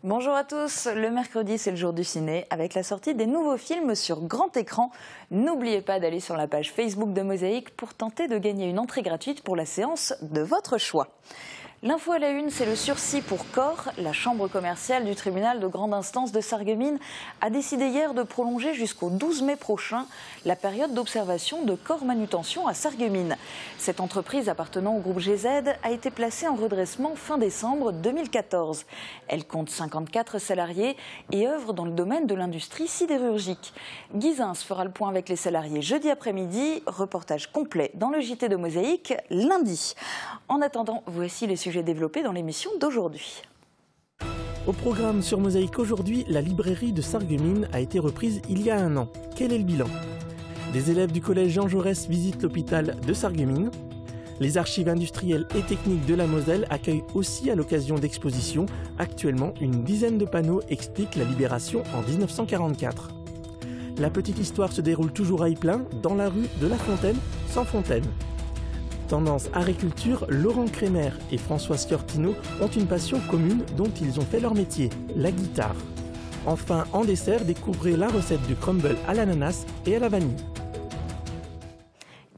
Bonjour à tous, le mercredi c'est le jour du ciné avec la sortie des nouveaux films sur grand écran. N'oubliez pas d'aller sur la page Facebook de Mosaïque pour tenter de gagner une entrée gratuite pour la séance de votre choix. L'info à la une, c'est le sursis pour corps. La chambre commerciale du tribunal de grande instance de Sarreguemines a décidé hier de prolonger jusqu'au 12 mai prochain la période d'observation de corps manutention à Sarreguemines. Cette entreprise appartenant au groupe GZ a été placée en redressement fin décembre 2014. Elle compte 54 salariés et œuvre dans le domaine de l'industrie sidérurgique. Guizins fera le point avec les salariés jeudi après-midi. Reportage complet dans le JT de Mosaïque lundi. En attendant, voici les sujets développés dans l'émission d'aujourd'hui. Au programme sur Mosaïque aujourd'hui, la librairie de Sarreguemines a été reprise il y a 1 an. Quel est le bilan? Des élèves du collège Jean Jaurès visitent l'hôpital de Sarreguemines. Les archives industrielles et techniques de la Moselle accueillent aussi à l'occasion d'expositions. Actuellement, une dizaine de panneaux expliquent la libération en 1944. La petite histoire se déroule toujours à Ypelin, dans la rue de la Fontaine, sans fontaine. Tendance agriculture, Laurent Crémer et François Sciortino ont une passion commune dont ils ont fait leur métier, la guitare. Enfin, en dessert, découvrez la recette du crumble à l'ananas et à la vanille.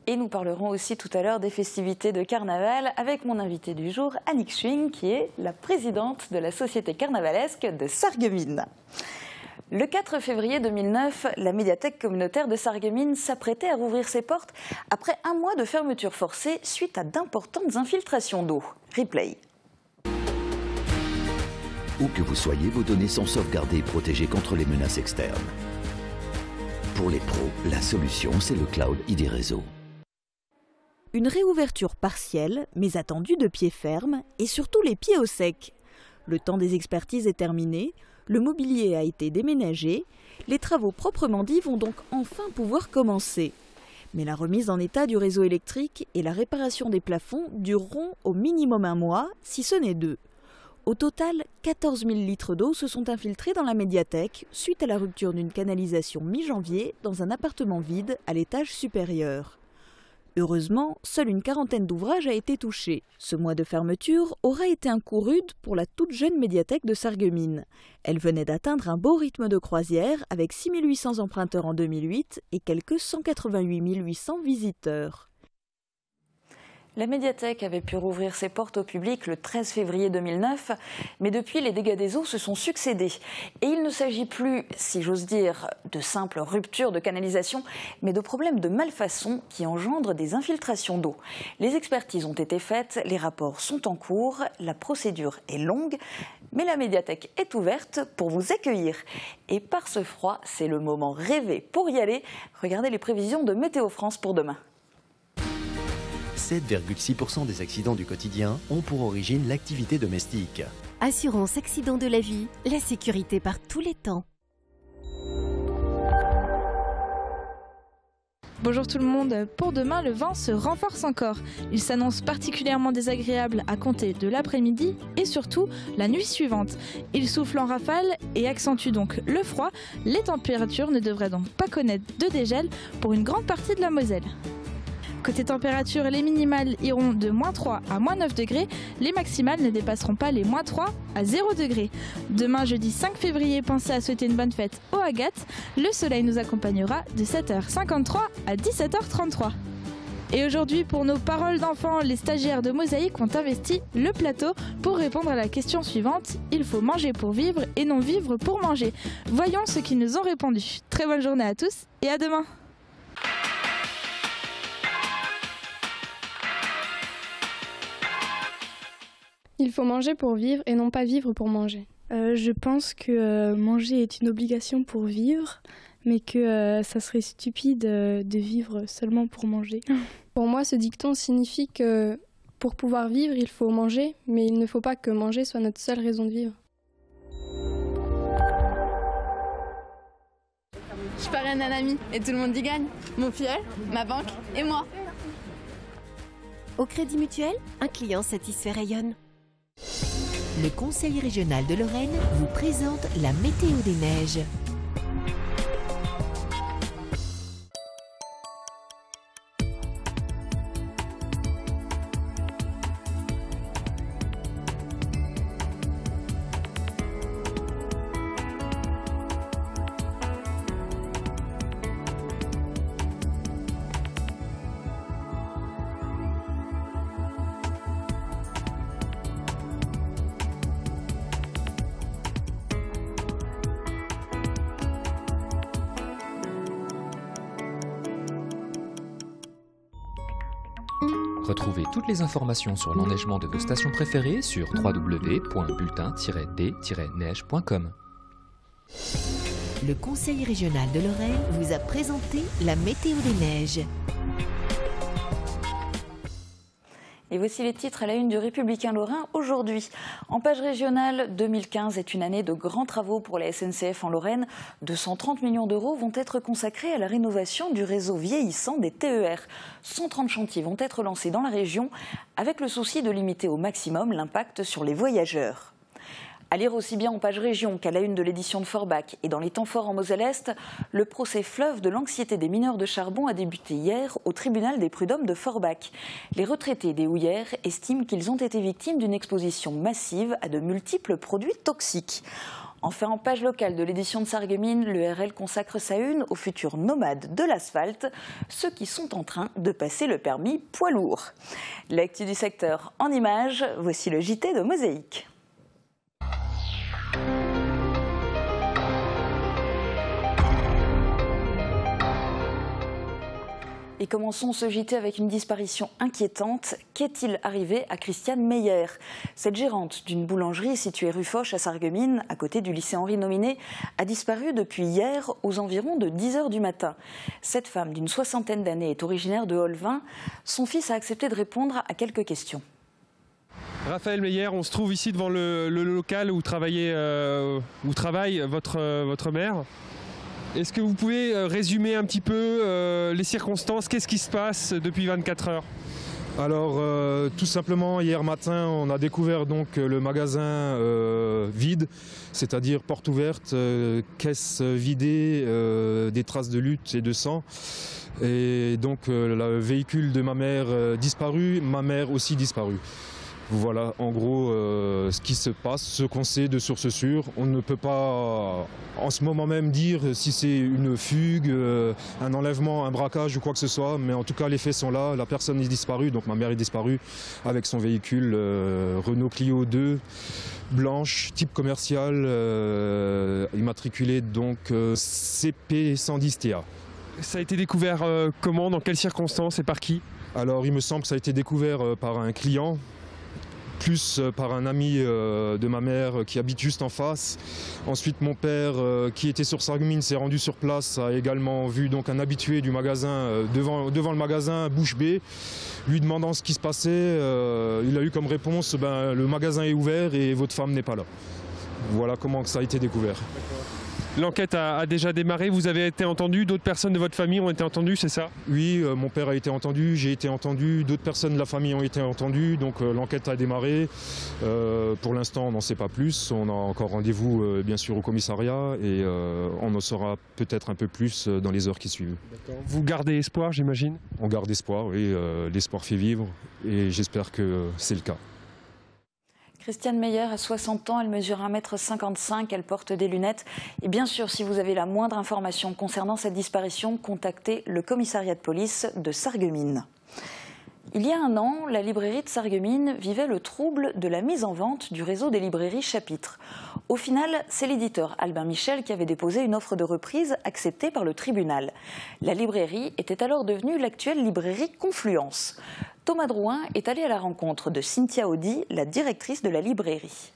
Et nous parlerons aussi tout à l'heure des festivités de carnaval avec mon invité du jour, Annick Schwing, qui est la présidente de la Société carnavalesque de Sarreguemines. Le 4 février 2009, la médiathèque communautaire de Sarreguemines s'apprêtait à rouvrir ses portes après 1 mois de fermeture forcée suite à d'importantes infiltrations d'eau. Replay. Où que vous soyez, vos données sont sauvegardées et protégées contre les menaces externes. Pour les pros, la solution, c'est le cloud ID Réseau. Une réouverture partielle, mais attendue de pied ferme, et surtout les pieds au sec. Le temps des expertises est terminé, le mobilier a été déménagé, les travaux proprement dits vont donc enfin pouvoir commencer. Mais la remise en état du réseau électrique et la réparation des plafonds dureront au minimum 1 mois, si ce n'est 2. Au total, 14 000 litres d'eau se sont infiltrés dans la médiathèque suite à la rupture d'une canalisation mi-janvier dans un appartement vide à l'étage supérieur. Heureusement, seule une 40aine d'ouvrages a été touchée. Ce mois de fermeture aura été un coup rude pour la toute jeune médiathèque de Sarreguemines. Elle venait d'atteindre un beau rythme de croisière avec 6 800 emprunteurs en 2008 et quelques 188 800 visiteurs. La médiathèque avait pu rouvrir ses portes au public le 13 février 2009, mais depuis, les dégâts des eaux se sont succédés. Et il ne s'agit plus, si j'ose dire, de simples ruptures de canalisation, mais de problèmes de malfaçon qui engendrent des infiltrations d'eau. Les expertises ont été faites, les rapports sont en cours, la procédure est longue, mais la médiathèque est ouverte pour vous accueillir. Et par ce froid, c'est le moment rêvé pour y aller. Regardez les prévisions de Météo France pour demain. 7,6% des accidents du quotidien ont pour origine l'activité domestique. Assurance accident de la vie, la sécurité par tous les temps. Bonjour tout le monde, pour demain le vent se renforce encore. Il s'annonce particulièrement désagréable à compter de l'après-midi et surtout la nuit suivante. Il souffle en rafale et accentue donc le froid. Les températures ne devraient donc pas connaître de dégel pour une grande partie de la Moselle. Côté température, les minimales iront de -3 à -9 degrés, les maximales ne dépasseront pas les -3 à 0 degrés. Demain, jeudi 5 février, pensez à souhaiter une bonne fête aux Agates. Le soleil nous accompagnera de 7h53 à 17h33. Et aujourd'hui, pour nos paroles d'enfants, les stagiaires de Mosaïque ont investi le plateau pour répondre à la question suivante. Il faut manger pour vivre et non vivre pour manger. Voyons ce qu'ils nous ont répondu. Très bonne journée à tous et à demain. Il faut manger pour vivre et non pas vivre pour manger. Je pense que manger est une obligation pour vivre, mais que ça serait stupide de vivre seulement pour manger. Pour moi, ce dicton signifie que pour pouvoir vivre, il faut manger, mais il ne faut pas que manger soit notre seule raison de vivre. Je parraine un ami et tout le monde y gagne. Mon filleul, ma banque et moi. Au Crédit Mutuel, un client satisfait rayonne. Le Conseil régional de Lorraine vous présente la météo des neiges. Retrouvez toutes les informations sur l'enneigement de vos stations préférées sur www.bulletin-d-neige.com. Le Conseil régional de Lorraine vous a présenté la météo des neiges. Et voici les titres à la une du Républicain Lorrain aujourd'hui. En page régionale, 2015 est une année de grands travaux pour la SNCF en Lorraine. 230 millions d'euros vont être consacrés à la rénovation du réseau vieillissant des TER. 130 chantiers vont être lancés dans la région avec le souci de limiter au maximum l'impact sur les voyageurs. À lire aussi bien en page région qu'à la une de l'édition de Forbach et dans les temps forts en Moselle-Est, le procès fleuve de l'anxiété des mineurs de charbon a débuté hier au tribunal des prud'hommes de Forbach. Les retraités des houillères estiment qu'ils ont été victimes d'une exposition massive à de multiples produits toxiques. Enfin, en page locale de l'édition de Sarreguemines, le RL consacre sa une aux futurs nomades de l'asphalte, ceux qui sont en train de passer le permis poids lourd. L'actu du secteur en images, voici le JT de Mosaïque. Et commençons ce JT avec une disparition inquiétante. Qu'est-il arrivé à Christiane Meyer? Cette gérante d'une boulangerie située rue Foch à Sarreguemines, à côté du lycée Henri Nominé, a disparu depuis hier aux environs de 10 h du matin. Cette femme d'une 60aine d'années est originaire de Holvin. Son fils a accepté de répondre à quelques questions. Raphaël Meyer, on se trouve ici devant le local où travaille votre mère. Est-ce que vous pouvez résumer un petit peu les circonstances? Qu'est-ce qui se passe depuis 24 heures? Alors, tout simplement, hier matin, on a découvert donc le magasin vide, c'est-à-dire porte ouverte, caisse vidée, des traces de lutte et de sang. Et donc, le véhicule de ma mère disparu, ma mère aussi disparue. Voilà en gros ce qui se passe, ce qu'on sait de source sûre. On ne peut pas en ce moment même dire si c'est une fugue, un enlèvement, un braquage ou quoi que ce soit, mais en tout cas les faits sont là, la personne est disparue, donc ma mère est disparue avec son véhicule Renault Clio 2, blanche, type commercial, immatriculé donc CP 110 TA. Ça a été découvert comment, dans quelles circonstances et par qui? Alors il me semble que ça a été découvert par un client, plus par un ami de ma mère qui habite juste en face. Ensuite, mon père qui était sur Sarreguemines s'est rendu sur place, a également vu donc un habitué du magasin devant le magasin bouche bée, lui demandant ce qui se passait. Il a eu comme réponse le magasin est ouvert et votre femme n'est pas là. Voilà comment ça a été découvert. L'enquête a déjà démarré, vous avez été entendu, d'autres personnes de votre famille ont été entendues, c'est ça? Oui, mon père a été entendu, j'ai été entendu, d'autres personnes de la famille ont été entendues, donc l'enquête a démarré. Pour l'instant, on n'en sait pas plus, on a encore rendez-vous bien sûr au commissariat et on en saura peut-être un peu plus dans les heures qui suivent. Vous gardez espoir, j'imagine? On garde espoir, oui, l'espoir fait vivre et j'espère que c'est le cas. Christiane Meyer a 60 ans, elle mesure 1,55 m, elle porte des lunettes. Et bien sûr, si vous avez la moindre information concernant cette disparition, contactez le commissariat de police de Sarreguemines. Il y a un an, la librairie de Sarreguemines vivait le trouble de la mise en vente du réseau des librairies Chapitre. Au final, c'est l'éditeur Albin Michel qui avait déposé une offre de reprise acceptée par le tribunal. La librairie était alors devenue l'actuelle librairie Confluence. Thomas Drouin est allé à la rencontre de Cynthia Audy, la directrice de la librairie.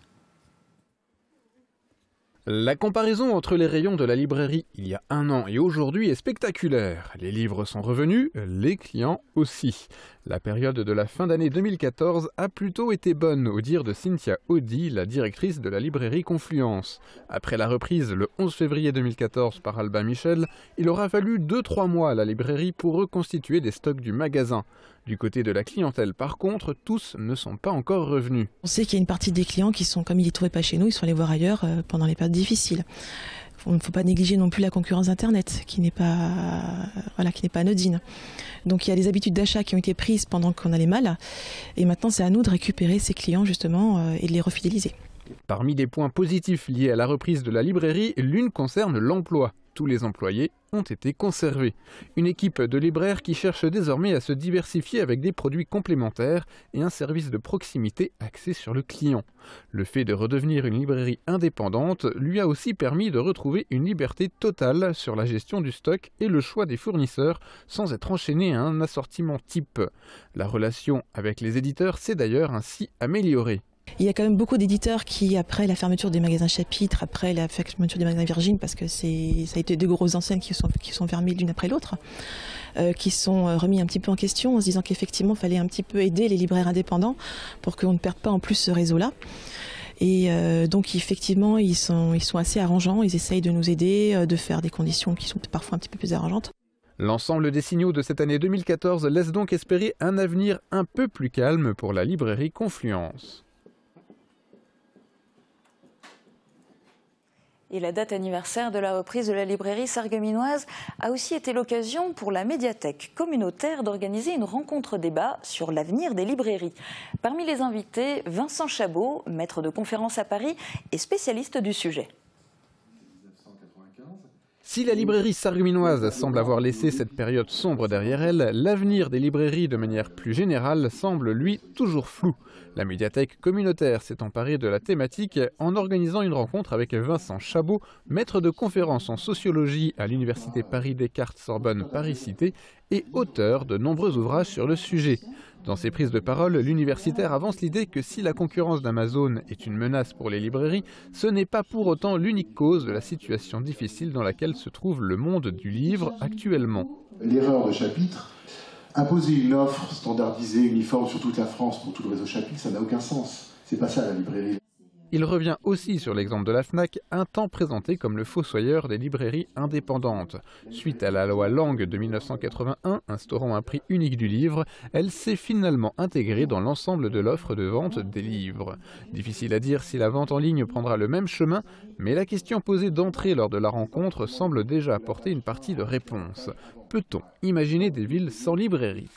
La comparaison entre les rayons de la librairie il y a un an et aujourd'hui est spectaculaire. Les livres sont revenus, les clients aussi. La période de la fin d'année 2014 a plutôt été bonne, au dire de Cynthia Audy, la directrice de la librairie Confluence. Après la reprise le 11 février 2014 par Albin Michel, il aura fallu 2-3 mois à la librairie pour reconstituer des stocks du magasin. Du côté de la clientèle, par contre, tous ne sont pas encore revenus. On sait qu'il y a une partie des clients qui sont, comme ils ne les trouvaient pas chez nous, ils sont allés voir ailleurs pendant les périodes difficiles. Il ne faut pas négliger non plus la concurrence Internet, qui n'est pas anodine. Donc il y a des habitudes d'achat qui ont été prises pendant qu'on allait mal, et maintenant c'est à nous de récupérer ces clients justement et de les refidéliser. Parmi les points positifs liés à la reprise de la librairie, l'une concerne l'emploi. tous les employés ont été conservés. Une équipe de libraires qui cherche désormais à se diversifier avec des produits complémentaires et un service de proximité axé sur le client. Le fait de redevenir une librairie indépendante lui a aussi permis de retrouver une liberté totale sur la gestion du stock et le choix des fournisseurs sans être enchaîné à un assortiment type. La relation avec les éditeurs s'est d'ailleurs ainsi améliorée. Il y a quand même beaucoup d'éditeurs qui, après la fermeture des magasins Chapitre, après la fermeture des magasins Virgin, parce que ça a été deux grosses enseignes qui sont fermées l'une après l'autre, qui sont remis un petit peu en question en se disant qu'effectivement il fallait un petit peu aider les libraires indépendants pour qu'on ne perde pas en plus ce réseau-là. Et donc effectivement ils sont assez arrangeants, ils essayent de nous aider, de faire des conditions qui sont parfois un petit peu plus arrangeantes. L'ensemble des signaux de cette année 2014 laisse donc espérer un avenir un peu plus calme pour la librairie Confluence. Et la date anniversaire de la reprise de la librairie sarregueminoise a aussi été l'occasion pour la médiathèque communautaire d'organiser une rencontre-débat sur l'avenir des librairies. Parmi les invités, Vincent Chabot, maître de conférence à Paris et spécialiste du sujet. Si la librairie sarregueminoise semble avoir laissé cette période sombre derrière elle, l'avenir des librairies de manière plus générale semble, lui, toujours flou. La médiathèque communautaire s'est emparée de la thématique en organisant une rencontre avec Vincent Chabot, maître de conférence en sociologie à l'université Paris-Descartes-Sorbonne Paris-Cité et auteur de nombreux ouvrages sur le sujet. Dans ses prises de parole, l'universitaire avance l'idée que si la concurrence d'Amazon est une menace pour les librairies, ce n'est pas pour autant l'unique cause de la situation difficile dans laquelle se trouve le monde du livre actuellement. L'erreur de Chapitre, imposer une offre standardisée, uniforme sur toute la France pour tout le réseau Chapitre, ça n'a aucun sens. C'est pas ça la librairie. Il revient aussi sur l'exemple de la Fnac, un temps présenté comme le fossoyeur des librairies indépendantes. Suite à la loi Lang de 1981, instaurant un prix unique du livre, elle s'est finalement intégrée dans l'ensemble de l'offre de vente des livres. Difficile à dire si la vente en ligne prendra le même chemin, mais la question posée d'entrée lors de la rencontre semble déjà apporter une partie de réponse. Peut-on imaginer des villes sans librairie ?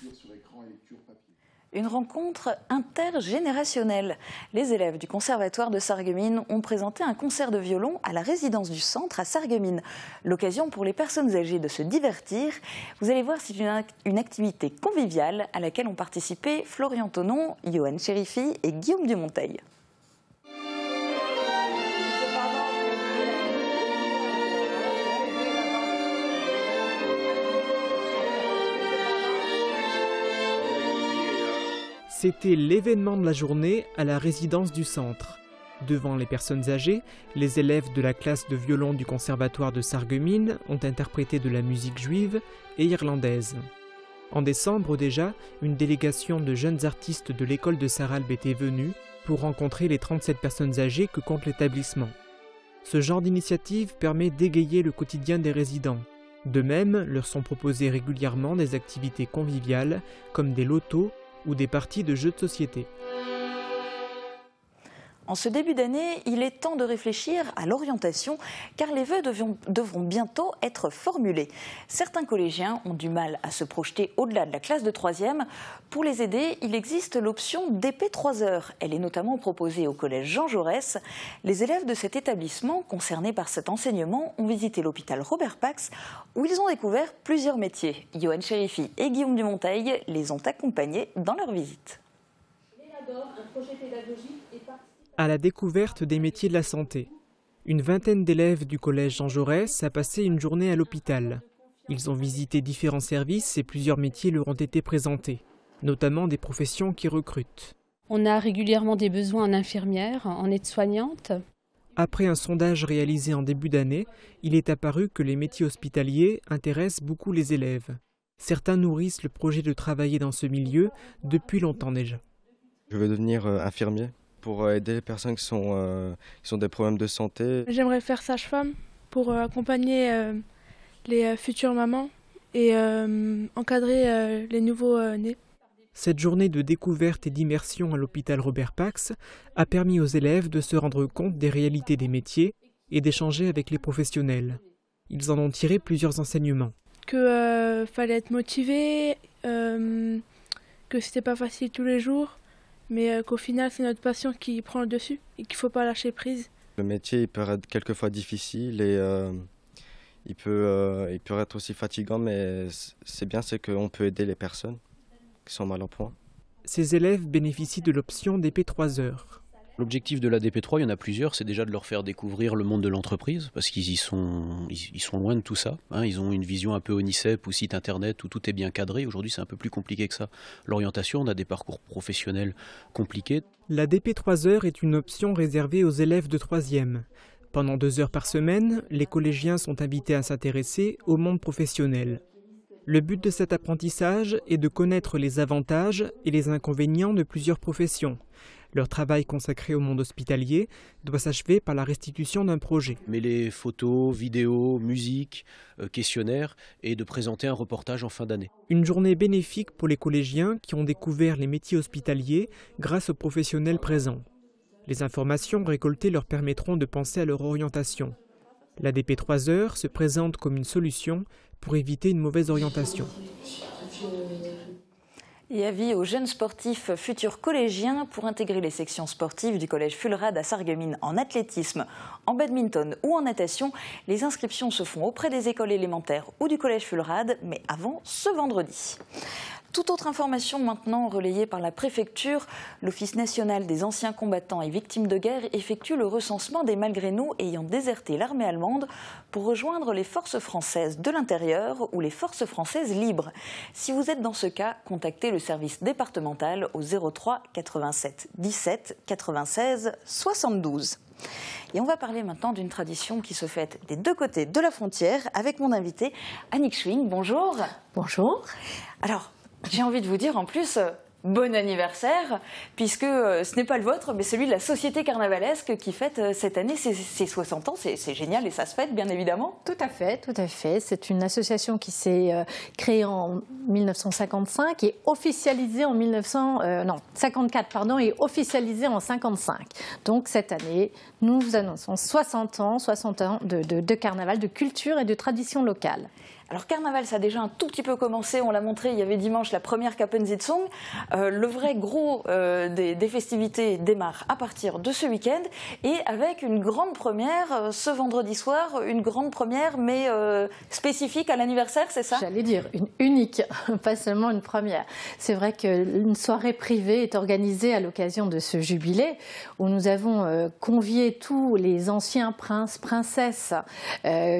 Une rencontre intergénérationnelle. Les élèves du conservatoire de Sarreguemines ont présenté un concert de violon à la résidence du centre à Sarreguemines. L'occasion pour les personnes âgées de se divertir. Vous allez voir, c'est une activité conviviale à laquelle ont participé Florian Tonon, Johan Chérifi et Guillaume Dumonteil. C'était l'événement de la journée à la résidence du centre. Devant les personnes âgées, les élèves de la classe de violon du conservatoire de Sarreguemines ont interprété de la musique juive et irlandaise. En décembre déjà, une délégation de jeunes artistes de l'école de Sarralbe était venue pour rencontrer les 37 personnes âgées que compte l'établissement. Ce genre d'initiative permet d'égayer le quotidien des résidents. De même, leur sont proposées régulièrement des activités conviviales comme des lotos ou des parties de jeux de société. En ce début d'année, il est temps de réfléchir à l'orientation car les vœux devront bientôt être formulés. Certains collégiens ont du mal à se projeter au-delà de la classe de 3e. Pour les aider, il existe l'option DP 3 heures. Elle est notamment proposée au collège Jean Jaurès. Les élèves de cet établissement concernés par cet enseignement ont visité l'hôpital Robert Pax où ils ont découvert plusieurs métiers. Johan Chérifi et Guillaume Dumonteil les ont accompagnés dans leur visite. Un projet pédagogique est à la découverte des métiers de la santé. Une vingtaine d'élèves du collège Jean Jaurès a passé une journée à l'hôpital. Ils ont visité différents services et plusieurs métiers leur ont été présentés, notamment des professions qui recrutent. On a régulièrement des besoins en infirmières, en aide-soignante. Après un sondage réalisé en début d'année, il est apparu que les métiers hospitaliers intéressent beaucoup les élèves. Certains nourrissent le projet de travailler dans ce milieu depuis longtemps déjà. Je veux devenir infirmier pour aider les personnes qui ont des problèmes de santé. J'aimerais faire sage-femme pour accompagner les futures mamans et encadrer les nouveaux-nés. Cette journée de découverte et d'immersion à l'hôpital Robert Pax a permis aux élèves de se rendre compte des réalités des métiers et d'échanger avec les professionnels. Ils en ont tiré plusieurs enseignements. Que fallait être motivé, que c'était pas facile tous les jours, mais qu'au final c'est notre passion qui prend le dessus et qu'il faut pas lâcher prise. Le métier il peut être quelquefois difficile et il peut être aussi fatigant, mais c'est bien, c'est qu'on peut aider les personnes qui sont mal en point. Ces élèves bénéficient de l'option DP 3 heures. L'objectif de la DP3, il y en a plusieurs, c'est déjà de leur faire découvrir le monde de l'entreprise, parce qu'ils sont loin de tout ça. Hein. Ils ont une vision un peu ONICEP ou site internet où tout est bien cadré. Aujourd'hui, c'est un peu plus compliqué que ça. L'orientation, on a des parcours professionnels compliqués. La DP 3 heures est une option réservée aux élèves de 3e. Pendant 2 heures par semaine, les collégiens sont invités à s'intéresser au monde professionnel. Le but de cet apprentissage est de connaître les avantages et les inconvénients de plusieurs professions. Leur travail consacré au monde hospitalier doit s'achever par la restitution d'un projet. Mais les photos, vidéos, musique, questionnaires et de présenter un reportage en fin d'année. Une journée bénéfique pour les collégiens qui ont découvert les métiers hospitaliers grâce aux professionnels présents. Les informations récoltées leur permettront de penser à leur orientation. La DP 3 heures se présente comme une solution pour éviter une mauvaise orientation. Et avis aux jeunes sportifs futurs collégiens pour intégrer les sections sportives du collège Fulrad à Sarreguemines en athlétisme, en badminton ou en natation. Les inscriptions se font auprès des écoles élémentaires ou du collège Fulrad, mais avant ce vendredi. Toute autre information maintenant relayée par la préfecture, l'Office national des anciens combattants et victimes de guerre effectue le recensement des malgré-nous ayant déserté l'armée allemande pour rejoindre les forces françaises de l'intérieur ou les forces françaises libres. Si vous êtes dans ce cas, contactez le service départemental au 03 87 17 96 72. Et on va parler maintenant d'une tradition qui se fête des deux côtés de la frontière avec mon invité Annick Schwing. Bonjour. Bonjour. Alors, j'ai envie de vous dire en plus, bon anniversaire, puisque ce n'est pas le vôtre, mais celui de la Société Carnavalesque qui fête cette année ses 60 ans. C'est génial et ça se fête, bien évidemment. Tout à fait, tout à fait. C'est une association qui s'est créée en 1955 et officialisée en 54, pardon, et officialisée en 55. Donc cette année, nous vous annonçons 60 ans de carnaval, de culture et de tradition locale. Alors Carnaval, ça a déjà un tout petit peu commencé, on l'a montré, il y avait dimanche la première Kappensitzung. Le vrai gros des festivités démarre à partir de ce week-end et avec une grande première ce vendredi soir, une grande première mais spécifique à l'anniversaire, c'est ça? J'allais dire une unique, pas seulement une première. C'est vrai qu'une soirée privée est organisée à l'occasion de ce jubilé où nous avons convié tous les anciens princes, princesses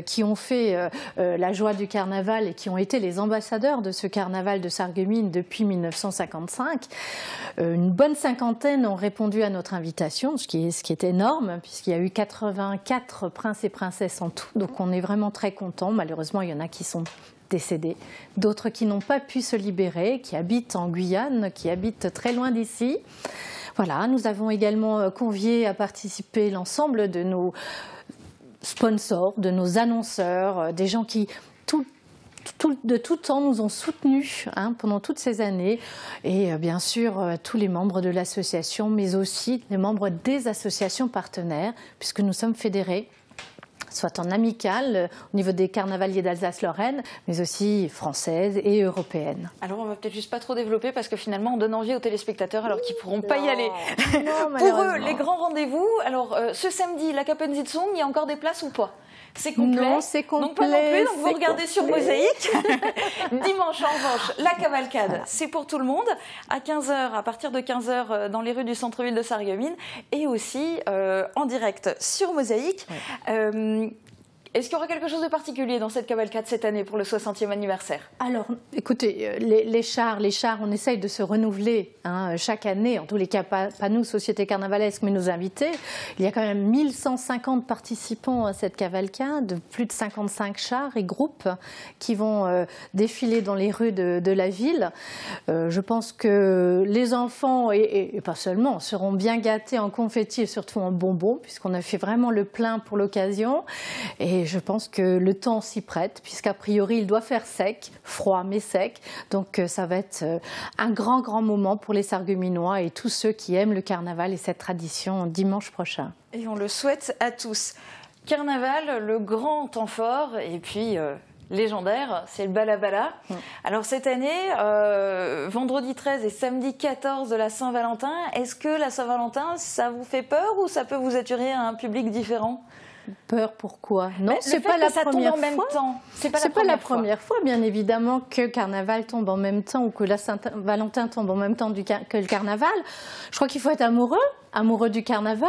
qui ont fait la joie du carnaval et qui ont été les ambassadeurs de ce carnaval de Sarreguemines depuis 1955. Une bonne cinquantaine ont répondu à notre invitation, ce qui est énorme, puisqu'il y a eu 84 princes et princesses en tout. Donc on est vraiment très contents. Malheureusement, il y en a qui sont décédés, d'autres qui n'ont pas pu se libérer, qui habitent en Guyane, qui habitent très loin d'ici. Voilà, nous avons également convié à participer l'ensemble de nos sponsors, de nos annonceurs, des gens qui de tout temps nous ont soutenus pendant toutes ces années et bien sûr tous les membres de l'association mais aussi les membres des associations partenaires puisque nous sommes fédérés soit en amical au niveau des carnavaliers d'Alsace-Lorraine, mais aussi françaises et européennes. Alors on va peut-être juste pas trop développer parce que finalement on donne envie aux téléspectateurs alors qu'ils pourront pas y aller. Non, pour eux, les grands rendez-vous. Alors ce samedi, la Kappensitzung, il y a encore des places ou pas? C'est complet. Non, c'est complet. Donc pas non plus, donc vous regardez sur Mosaïque. Dimanche, en revanche, la cavalcade, voilà. C'est pour tout le monde, à 15h, à partir de 15h dans les rues du centre-ville de Sarreguemines, et aussi en direct sur Mosaïque. Ouais. Est-ce qu'il y aura quelque chose de particulier dans cette cavalcade cette année pour le 60e anniversaire? Alors, écoutez, les chars, on essaye de se renouveler chaque année, en tous les cas, pas nous, Société Carnavalesque, mais nos invités. Il y a quand même 1150 participants à cette cavalcade, plus de 55 chars et groupes qui vont défiler dans les rues de la ville. Je pense que les enfants, et pas seulement, seront bien gâtés en confettis et surtout en bonbons, puisqu'on a fait vraiment le plein pour l'occasion. Et je pense que le temps s'y prête, puisqu'a priori, il doit faire sec, froid mais sec. Donc ça va être un grand moment pour les Sarregueminois et tous ceux qui aiment le carnaval et cette tradition dimanche prochain. Et on le souhaite à tous. Carnaval, le grand temps fort, et puis légendaire, c'est le balabala. Alors cette année, vendredi 13 et samedi 14 de la Saint-Valentin, est-ce que la Saint-Valentin, ça vous fait peur ou ça peut vous attirer à un public différent ? Peur, pourquoi? Non, c'est pas la première fois. C'est pas la première fois, bien évidemment, que Carnaval tombe en même temps ou que la Saint-Valentin tombe en même temps que le Carnaval. Je crois qu'il faut être amoureux du Carnaval.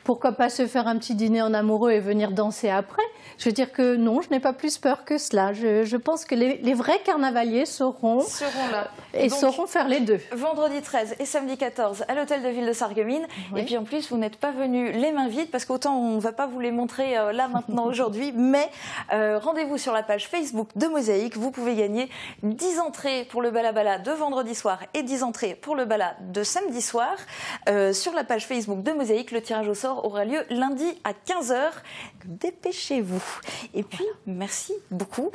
Pourquoi pas se faire un petit dîner en amoureux et venir danser après? Je veux dire que non, je n'ai pas plus peur que cela. Je pense que les vrais carnavaliers sauront là. Et donc, sauront faire les deux. Vendredi 13 et samedi 14 à l'hôtel de ville de Sarreguemines. Oui. Et puis en plus, vous n'êtes pas venus les mains vides parce qu'autant on ne va pas vous les montrer là maintenant aujourd'hui, mais rendez-vous sur la page Facebook de Mosaïque. Vous pouvez gagner 10 entrées pour le Balabala de vendredi soir et 10 entrées pour le Bala de samedi soir. Sur la page Facebook de Mosaïque, le tirage au sort aura lieu lundi à 15h. Dépêchez-vous. Et puis, merci beaucoup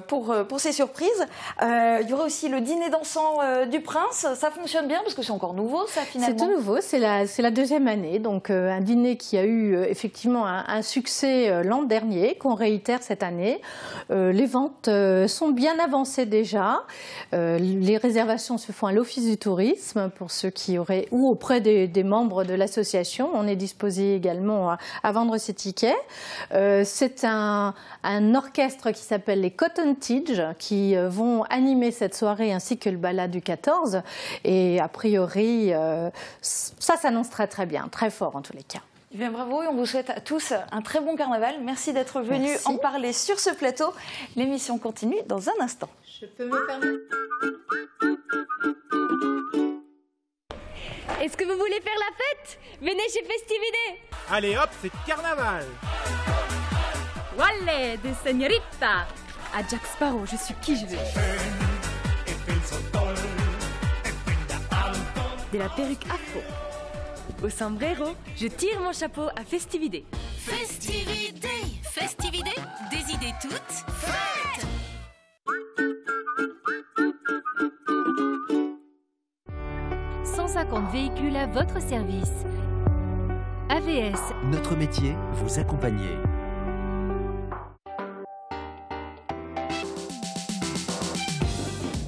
pour ces surprises. Il y aura aussi le dîner dansant du Prince. Ça fonctionne bien parce que c'est encore nouveau, ça, finalement. C'est tout nouveau, c'est la deuxième année. Donc, un dîner qui a eu effectivement un succès l'an dernier, qu'on réitère cette année. Les ventes sont bien avancées déjà. Les réservations se font à l'Office du tourisme pour ceux qui auraient, ou auprès des membres de l'association. On est disposé également à vendre ces tickets. C'est un orchestre qui s'appelle les Cotton Tidge qui vont animer cette soirée ainsi que le Bala du 14. Et a priori, ça s'annonce très très bien, très fort en tous les cas. Bien, bravo et on vous souhaite à tous un très bon carnaval. Merci d'être venus en parler sur ce plateau. L'émission continue dans un instant. Je peux me permettre. Est-ce que vous voulez faire la fête? Venez chez Festivité. Allez hop, c'est carnaval. Wallé de señorita. À Jack Sparrow, je suis qui je veux. De la perruque afro. Au sombrero, je tire mon chapeau à Festivité. Festivité, Festivité, des idées toutes faites. 150 véhicules à votre service. AVS. Notre métier, vous accompagner.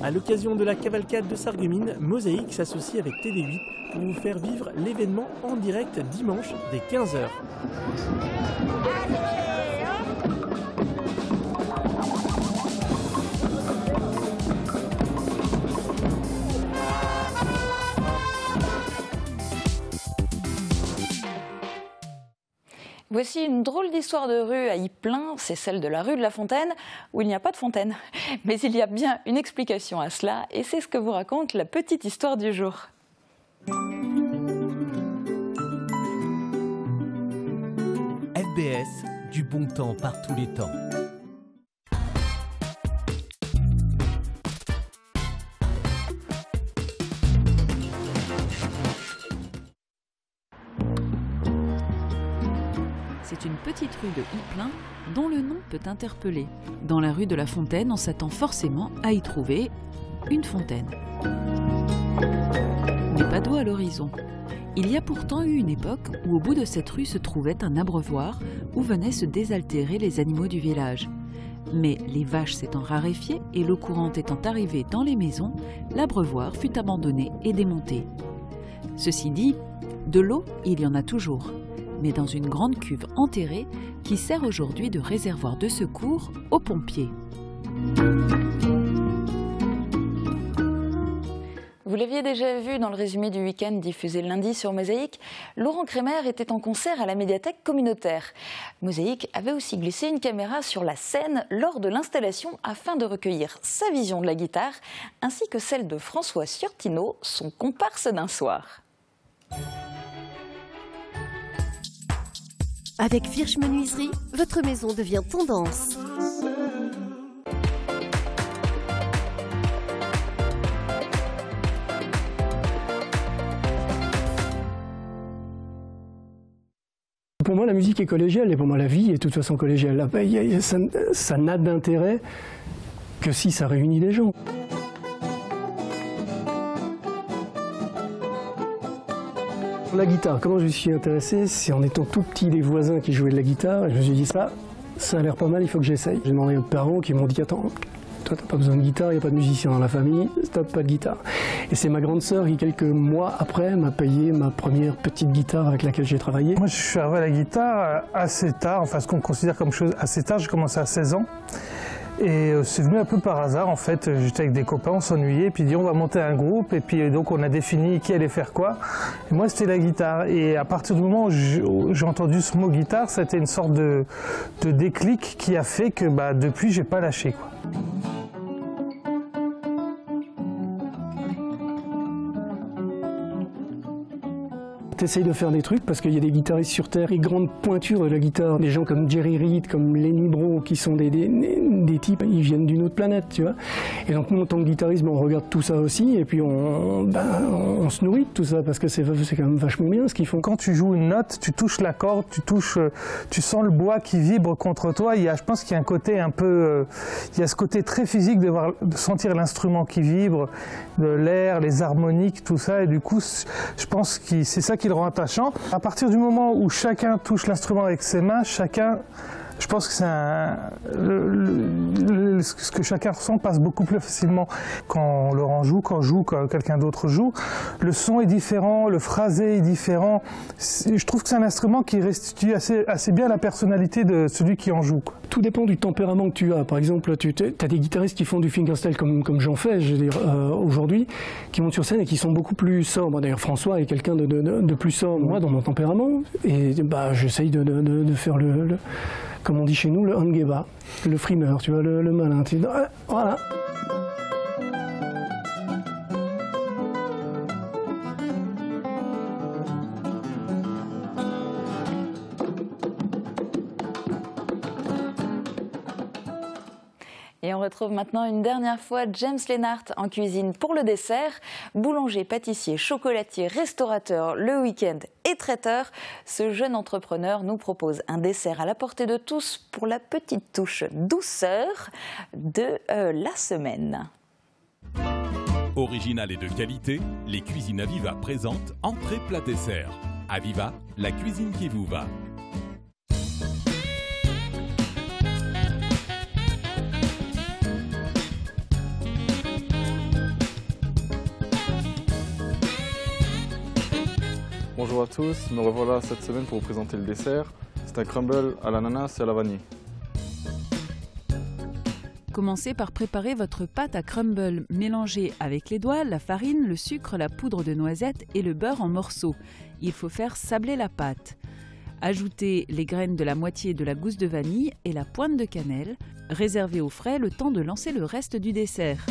À l'occasion de la cavalcade de Sarreguemines, Mosaïque s'associe avec TV8 pour vous faire vivre l'événement en direct dimanche dès 15h. Voici une drôle d'histoire de rue à Ypelin, c'est celle de la rue de la Fontaine, où il n'y a pas de fontaine. Mais il y a bien une explication à cela, et c'est ce que vous raconte la petite histoire du jour. FBS, du bon temps par tous les temps. C'est une petite rue de Ypelin dont le nom peut interpeller. Dans la rue de la Fontaine, on s'attend forcément à y trouver une fontaine. Mais pas d'eau à l'horizon. Il y a pourtant eu une époque où au bout de cette rue se trouvait un abreuvoir où venaient se désaltérer les animaux du village. Mais les vaches s'étant raréfiées et l'eau courante étant arrivée dans les maisons, l'abreuvoir fut abandonné et démonté. Ceci dit, de l'eau, il y en a toujours, mais dans une grande cuve enterrée qui sert aujourd'hui de réservoir de secours aux pompiers. Vous l'aviez déjà vu dans le résumé du week-end diffusé lundi sur Mosaïque, Laurent Kremer était en concert à la médiathèque communautaire. Mosaïque avait aussi glissé une caméra sur la scène lors de l'installation afin de recueillir sa vision de la guitare ainsi que celle de François Ciortino, son comparse d'un soir. Avec Firch Menuiserie, votre maison devient tendance. Pour moi, la musique est collégiale et pour moi, la vie est de toute façon collégiale. Ça n'a d'intérêt que si ça réunit les gens. La guitare, comment je me suis intéressé, c'est en étant tout petit, les voisins qui jouaient de la guitare, et je me suis dit ça a l'air pas mal, il faut que j'essaye. J'ai demandé aux parents qui m'ont dit attends, toi t'as pas besoin de guitare, il n'y a pas de musicien dans la famille, stop, pas de guitare. Et c'est ma grande sœur qui, quelques mois après, m'a payé ma première petite guitare avec laquelle j'ai travaillé. Moi je suis arrivé à la guitare assez tard, enfin ce qu'on considère comme chose assez tard, j'ai commencé à 16 ans. Et c'est venu un peu par hasard en fait, j'étais avec des copains, on s'ennuyait, et puis on va monter un groupe, et puis donc on a défini qui allait faire quoi. Et moi c'était la guitare, et à partir du moment où j'ai entendu ce mot guitare, ça a été une sorte de déclic qui a fait que depuis j'ai pas lâché, quoi. T'essayes de faire des trucs parce qu'il y a des guitaristes sur Terre, des grandes pointures de la guitare, des gens comme Jerry Reed, comme Lenny Bro, qui sont des types, ils viennent d'une autre planète, tu vois. Et donc nous, en tant que guitaristes, on regarde tout ça aussi, et puis on se nourrit de tout ça, parce que c'est quand même vachement bien ce qu'ils font. Quand tu joues une note, tu touches la corde, tu sens le bois qui vibre contre toi, je pense qu'il y a un côté un peu, il y a ce côté très physique de sentir l'instrument qui vibre, l'air, les harmoniques, tout ça, et du coup, je pense que c'est ça qui le rend attachant. À partir du moment où chacun touche l'instrument avec ses mains, je pense que ce que chacun ressent passe beaucoup plus facilement quand Laurent joue, quand quelqu'un d'autre joue. Le son est différent, le phrasé est différent. Je trouve que c'est un instrument qui restitue assez bien la personnalité de celui qui en joue, quoi. Tout dépend du tempérament que tu as. Par exemple, tu as des guitaristes qui font du fingerstyle comme j'en fais, je veux dire, aujourd'hui, qui montent sur scène et qui sont beaucoup plus sobres. D'ailleurs, François est quelqu'un de plus sobre. Moi, dans mon tempérament, et j'essaye de faire comme on dit chez nous, le hangeba, le frimeur, tu vois, le malin. Voilà. Et on retrouve maintenant une dernière fois James Lennart en cuisine pour le dessert. Boulanger, pâtissier, chocolatier, restaurateur, le week-end et traiteur, ce jeune entrepreneur nous propose un dessert à la portée de tous pour la petite touche douceur de la semaine. Original et de qualité, les cuisines Aviva présentent entrée plat dessert. Aviva, la cuisine qui vous va. Bonjour à tous, me revoilà cette semaine pour vous présenter le dessert. C'est un crumble à l'ananas et à la vanille. Commencez par préparer votre pâte à crumble. Mélangez avec les doigts la farine, le sucre, la poudre de noisette et le beurre en morceaux. Il faut faire sabler la pâte. Ajoutez les graines de la moitié de la gousse de vanille et la pointe de cannelle. Réservez au frais le temps de lancer le reste du dessert.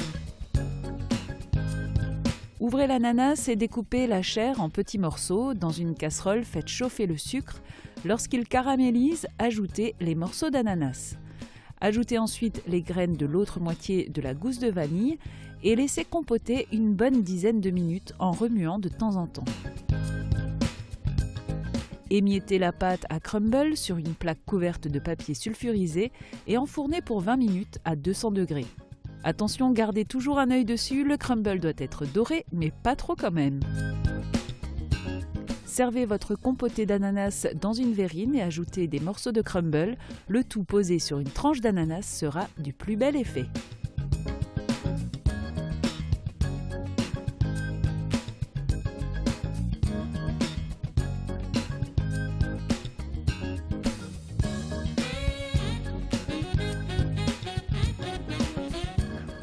Ouvrez l'ananas et découpez la chair en petits morceaux. Dans une casserole, faites chauffer le sucre. Lorsqu'il caramélise, ajoutez les morceaux d'ananas. Ajoutez ensuite les graines de l'autre moitié de la gousse de vanille et laissez compoter une bonne dizaine de minutes en remuant de temps en temps. Émiettez la pâte à crumble sur une plaque couverte de papier sulfurisé et enfournez pour 20 minutes à 200 degrés. Attention, gardez toujours un œil dessus, le crumble doit être doré, mais pas trop quand même. Servez votre compoté d'ananas dans une verrine et ajoutez des morceaux de crumble. Le tout posé sur une tranche d'ananas sera du plus bel effet.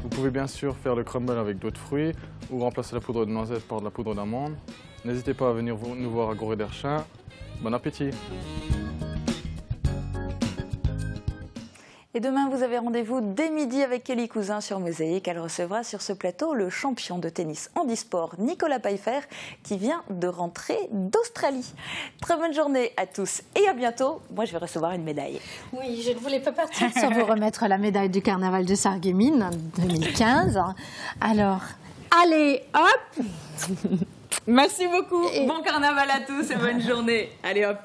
Vous pouvez bien sûr faire le crumble avec d'autres fruits ou remplacer la poudre de noisette par de la poudre d'amande. N'hésitez pas à venir nous voir à Gorée d'Erchin. Bon appétit! Et demain, vous avez rendez-vous dès midi avec Kelly Cousin sur Mosaïque. Elle recevra sur ce plateau le champion de tennis handisport Nicolas Pfeiffer qui vient de rentrer d'Australie. Très bonne journée à tous et à bientôt. Moi, je vais recevoir une médaille. Oui, je ne voulais pas partir sans vous remettre la médaille du carnaval de Sarreguemines 2015. Alors, allez, hop! Merci beaucoup. Bon carnaval à tous et bonne journée. Allez hop.